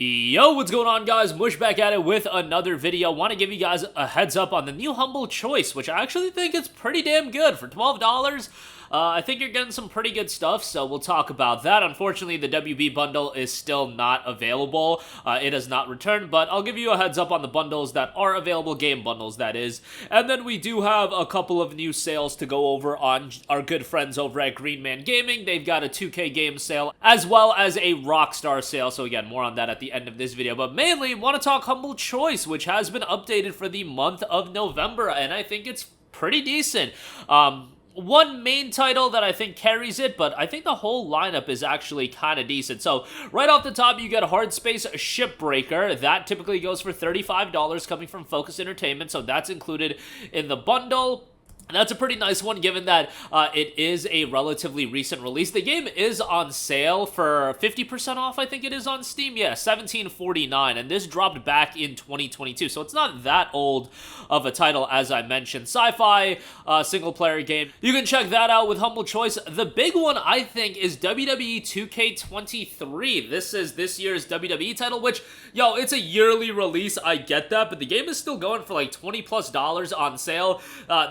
Yo, what's going on, guys? Mush back at it with another video. Want to give you guys a heads up on the new Humble Choice, which I actually think is pretty damn good. For $12, I think you're getting some pretty good stuff, so we'll talk about that. Unfortunately, the WB bundle is still not available. It has not returned, but I'll give you a heads up on the bundles that are available, game bundles, that is. And then we do have a couple of new sales to go over on our good friends over at Green Man Gaming. They've got a 2K game sale, as well as a Rockstar sale, so again, more on that at the end of this video. But mainly, want to talk Humble Choice, which has been updated for the month of November, and I think it's pretty decent. One main title that I think carries it, but I think the whole lineup is actually kind of decent. So, right off the top, you get Hard Space Shipbreaker. That typically goes for $35 coming from Focus Entertainment, so that's included in the bundle. That's a pretty nice one, given that it is a relatively recent release. The game is on sale for 50% off, I think it is on Steam. Yeah, $17.49, and this dropped back in 2022, so it's not that old of a title, as I mentioned. Sci-fi single-player game. You can check that out with Humble Choice. The big one, I think, is WWE 2K23. This is this year's WWE title, which, yo, it's a yearly release, I get that, but the game is still going for like $20+ on sale.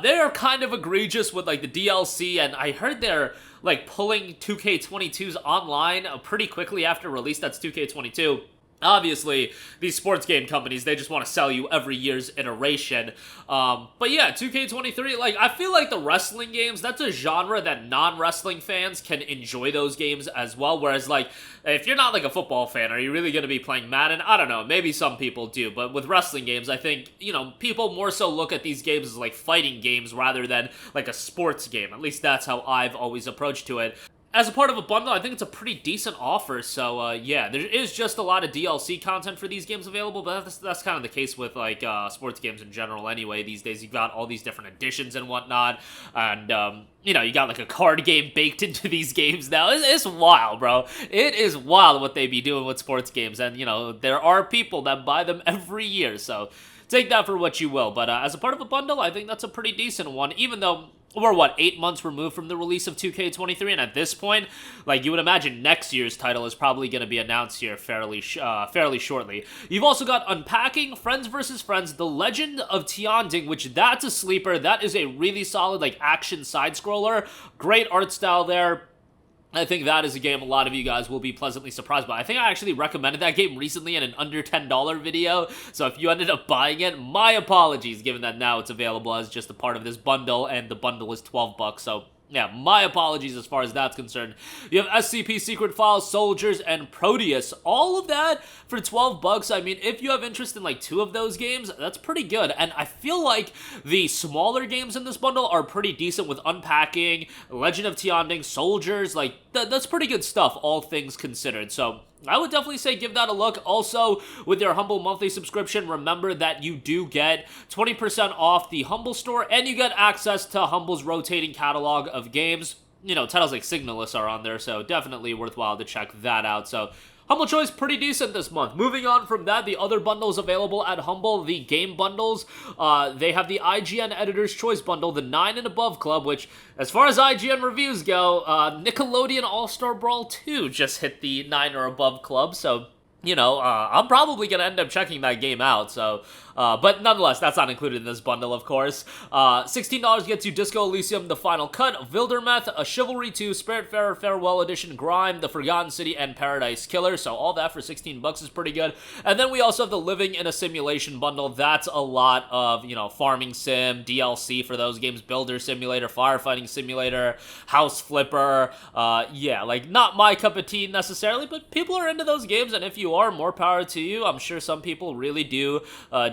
They're kind of egregious with like the DLC, and I heard they're like pulling 2K22s online pretty quickly after release. That's 2K22. Obviously, these sports game companies, they just want to sell you every year's iteration. But yeah, 2K23, like, I feel like the wrestling games, that's a genre that non-wrestling fans can enjoy those games as well. Whereas, like, if you're not, like, a football fan, are you really going to be playing Madden? I don't know. Maybe some people do. But with wrestling games, I think, you know, people more so look at these games as, like, fighting games rather than, like, a sports game. At least that's how I've always approached to it. As a part of a bundle, I think it's a pretty decent offer, so yeah, there is just a lot of DLC content for these games available, but that's kind of the case with, like, sports games in general anyway. These days, you've got all these different editions and whatnot, and, you know, you got, like, a card game baked into these games now. It's wild, bro. It is wild what they be doing with sports games, and, you know, there are people that buy them every year, so take that for what you will. But as a part of a bundle, I think that's a pretty decent one, even though we're, what, 8 months removed from the release of 2K23, and at this point, like, you would imagine next year's title is probably going to be announced here fairly shortly. You've also got Unpacking, Friends vs. Friends, The Legend of Tianding, which that's a sleeper. That is a really solid, like, action side-scroller. Great art style there. I think that is a game a lot of you guys will be pleasantly surprised by. I think I actually recommended that game recently in an under $10 video, so if you ended up buying it, my apologies, given that now it's available as just a part of this bundle, and the bundle is $12, so yeah, my apologies as far as that's concerned. You have SCP Secret Files, Soldiers, and Proteus. All of that for $12. I mean, if you have interest in like 2 of those games, that's pretty good. And I feel like the smaller games in this bundle are pretty decent with Unpacking, Legend of Tianding, Soldiers. Like, that's pretty good stuff, all things considered. So I would definitely say give that a look. Also, with your Humble monthly subscription, remember that you do get 20% off the Humble store, and you get access to Humble's rotating catalog of games. You know, titles like Signalis are on there, so definitely worthwhile to check that out. So Humble Choice, pretty decent this month. Moving on from that, the other bundles available at Humble, the game bundles. They have the IGN Editor's Choice Bundle, the 9 and Above Club, which, as far as IGN reviews go, Nickelodeon All-Star Brawl 2 just hit the 9 or Above Club, so, you know, I'm probably going to end up checking that game out, so, but nonetheless, that's not included in this bundle, of course. $16 gets you Disco Elysium, The Final Cut, Wildermeth, A Chivalry 2, Spiritfarer Farewell Edition, Grime, The Forgotten City, and Paradise Killer, so all that for $16 is pretty good. And then we also have the Living in a Simulation bundle. That's a lot of, you know, farming sim, DLC for those games, Builder Simulator, Firefighting Simulator, House Flipper. Yeah, like, not my cup of tea necessarily, but people are into those games, and if you are, more power to you. I'm sure some people really do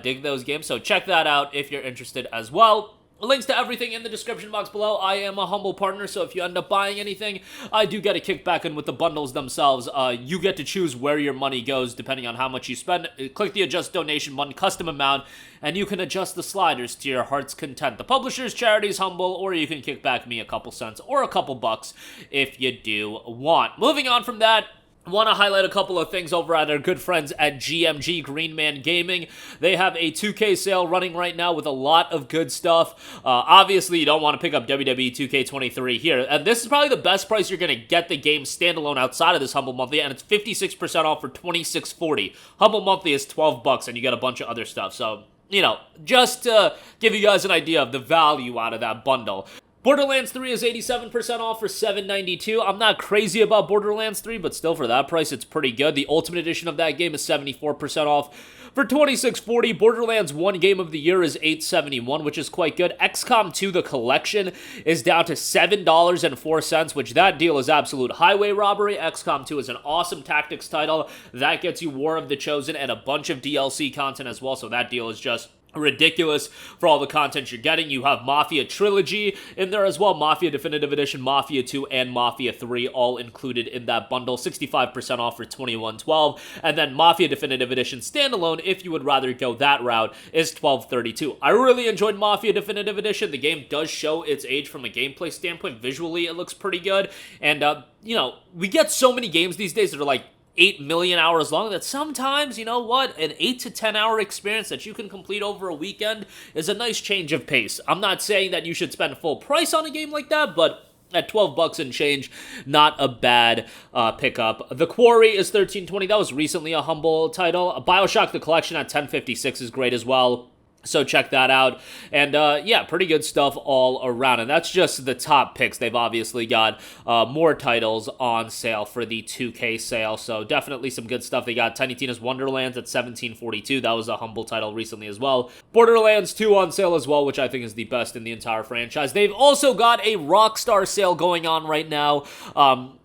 dig those games, so check that out if you're interested as well. Links to everything in the description box below. I am a Humble partner, so if you end up buying anything, I do get a kickback, and with the bundles themselves, you get to choose where your money goes depending on how much you spend. Click the adjust donation button, custom amount, and you can adjust the sliders to your heart's content. The publisher's charity is Humble, or you can kick back me a couple cents or a couple bucks if you do want. Moving on from that, Want to highlight a couple of things over at our good friends at GMG Green Man Gaming. They have a 2K sale running right now with a lot of good stuff. Obviously, you don't want to pick up WWE 2K23 here, and this is probably the best price you're going to get the game standalone outside of this Humble Monthly, and it's 56% off for $26.40. Humble Monthly is $12, and you get a bunch of other stuff, so, you know, just to give you guys an idea of the value out of that bundle. Borderlands 3 is 87% off for $7.92. I'm not crazy about Borderlands 3, but still for that price, it's pretty good. The Ultimate Edition of that game is 74% off for $26.40. Borderlands 1 Game of the Year is $8.71, which is quite good. XCOM 2 The Collection is down to $7.04, which that deal is absolute highway robbery. XCOM 2 is an awesome tactics title. That gets you War of the Chosen and a bunch of DLC content as well, so that deal is just ridiculous for all the content you're getting. You have Mafia Trilogy in there as well. Mafia Definitive Edition, Mafia 2, and Mafia 3 all included in that bundle. 65% off for $21.12. And then Mafia Definitive Edition standalone, if you would rather go that route, is $12.32. I really enjoyed Mafia Definitive Edition. The game does show its age from a gameplay standpoint. Visually, it looks pretty good. And, you know, we get so many games these days that are like 8 million hours long that sometimes, you know what, an 8 to 10 hour experience that you can complete over a weekend is a nice change of pace. I'm not saying that you should spend full price on a game like that, but at $12 and change, not a bad pickup. The Quarry is $13.20. That was recently a Humble title. BioShock The Collection at $10.56 is great as well. So check that out. And yeah, pretty good stuff all around. And that's just the top picks. They've obviously got more titles on sale for the 2K sale. So definitely some good stuff. They got Tiny Tina's Wonderlands at $17.42. That was a Humble title recently as well. Borderlands 2 on sale as well, which I think is the best in the entire franchise. They've also got a Rockstar sale going on right now.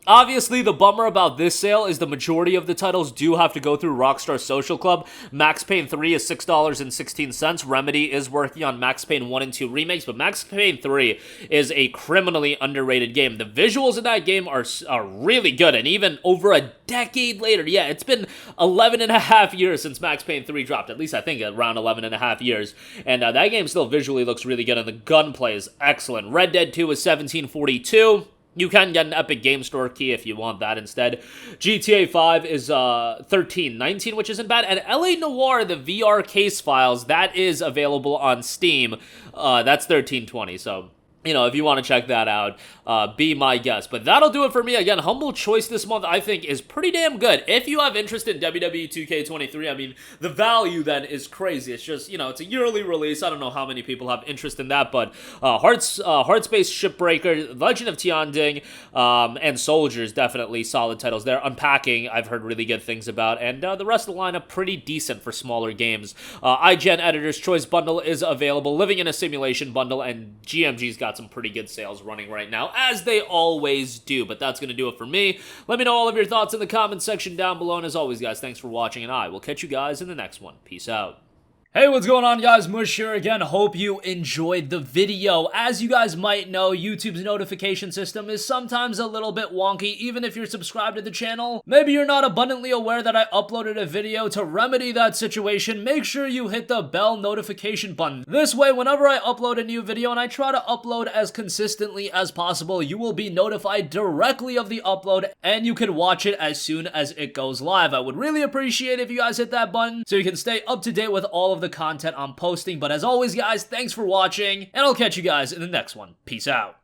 Obviously, the bummer about this sale is the majority of the titles do have to go through Rockstar Social Club. Max Payne 3 is $6.16. Remedy is working on Max Payne 1 and 2 remakes, but Max Payne 3 is a criminally underrated game. The visuals in that game are really good, and even over a decade later, yeah, it's been 11 and a half years since Max Payne 3 dropped, at least I think around 11 and a half years, and that game still visually looks really good, and the gunplay is excellent. Red Dead 2 is $17.42. You can get an Epic Game Store key if you want that instead. GTA 5 is $13.19, which isn't bad. And LA Noire, the VR case files, that is available on Steam. That's $13.20, so, you know, if you want to check that out, be my guest. But that'll do it for me. Again, Humble Choice this month, I think, is pretty damn good. If you have interest in WWE 2K23, I mean, the value then is crazy. It's just, you know, it's a yearly release. I don't know how many people have interest in that, but Heartspace Shipbreaker, Legend of Tianding, and Soldiers, definitely solid titles there. Unpacking, I've heard really good things about, and the rest of the lineup, pretty decent for smaller games. IGN Editor's Choice Bundle is available. Living in a Simulation Bundle, and GMG's got some pretty good sales running right now, as they always do. But that's going to do it for me. Let me know all of your thoughts in the comment section down below, and as always, guys, thanks for watching, and I will catch you guys in the next one. Peace out. Hey, what's going on, guys? Mush here again. Hope you enjoyed the video. As you guys might know, YouTube's notification system is sometimes a little bit wonky, even if you're subscribed to the channel. Maybe you're not abundantly aware that I uploaded a video. To remedy that situation, make sure you hit the bell notification button. This way, whenever I upload a new video, and I try to upload as consistently as possible, you will be notified directly of the upload, and you can watch it as soon as it goes live. I would really appreciate it if you guys hit that button so you can stay up to date with all of the content I'm posting. But as always, guys, thanks for watching, and I'll catch you guys in the next one. Peace out.